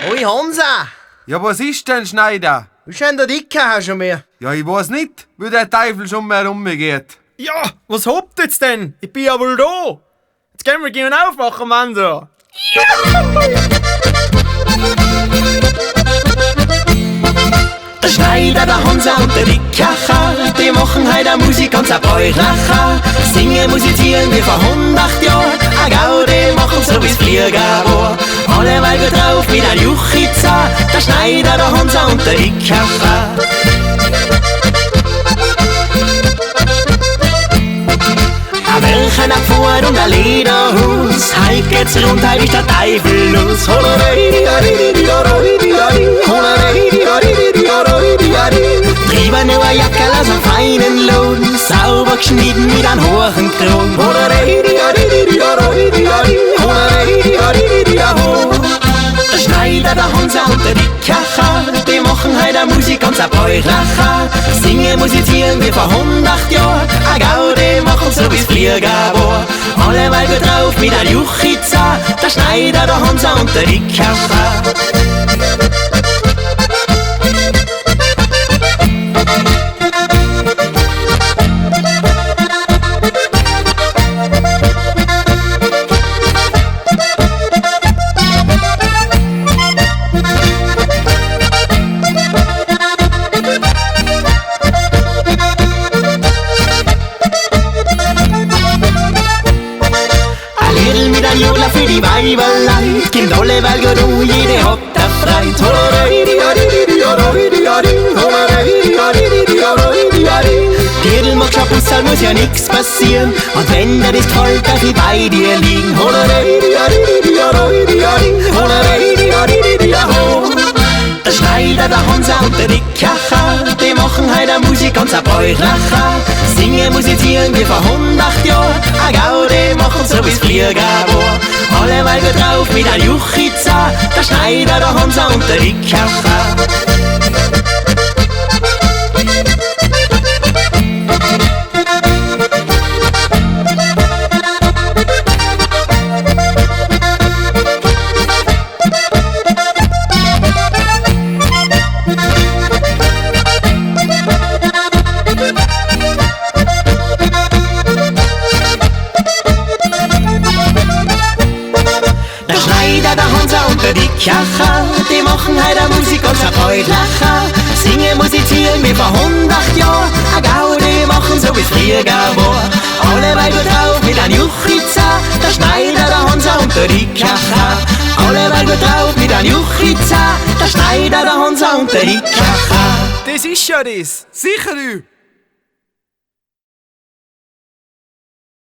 Hoi Hansa! Ja, was ist denn, Schneider? Wie schön der Dicke schon mehr? Ja, ich weiß nicht, wie der Teufel schon mehr rumgeht. Ja, was habt jetzt denn? Ich bin ja wohl da. Jetzt können wir gehen aufmachen, Mann. So. Der Schneider, der Hansa und der Dickacher, die machen heute Musik ganz ein Bräuchracher. Singen, musizieren wie vor 100 Jahren, a Gaudi machen so wie's Flieger war. Alle Weiber drauf mit ein Juchiza, der Schneider, der Hansa und der Dickacher. A welchen Abfuhr und ein Lederhus, heut geht's rund, heut ist der Teufel los. Trieben nur ein Jackerl aus einem feinen Lohn, sauber geschnitten mit einem hohen Kron. Der Schneider, der Hansa und der Dickacher, die machen heute Musik ganz ein Bräuchracher. Singen, musizieren wie vor 100 Jahren, a Gaudi machen so wie's Flieger war. Alle Weiber drauf mit ein Juchiza, der Schneider, der Hansa und der Dickacher. Jola für die Weiberlein, kommt alle, weil gut jede hat der Freit. Jedel mag schon Bussal, muss ja nix passieren, und wenn dir das gefällt, darf ich bei dir liegen. Der Schneider, der Hansa und der Dickacher, die machen heute Musik ganz ein Bräuchracher. Singen, musizieren wie vor 100 Jahren, a Gaudi machen so wie's Flieger war. Alle Weiber drauf mit ein Juchiza, der Schneider, der Hansa und der Dickacher. Der Schneider, der Hansa und der Dickacher, die machen heute Musik ganz ein Bräuchracher. Singen, musizieren wie vor 100 Jahren, a Gaudi machen so wie's Flieger war. Alle Weiber drauf mit ein Juchiza, der Schneider, der Hansa und der Dickacher. Alle Weiber drauf mit ein Juchiza, der Schneider, der Hansa und der Dickacher. Das ist ja das. Sicher, du.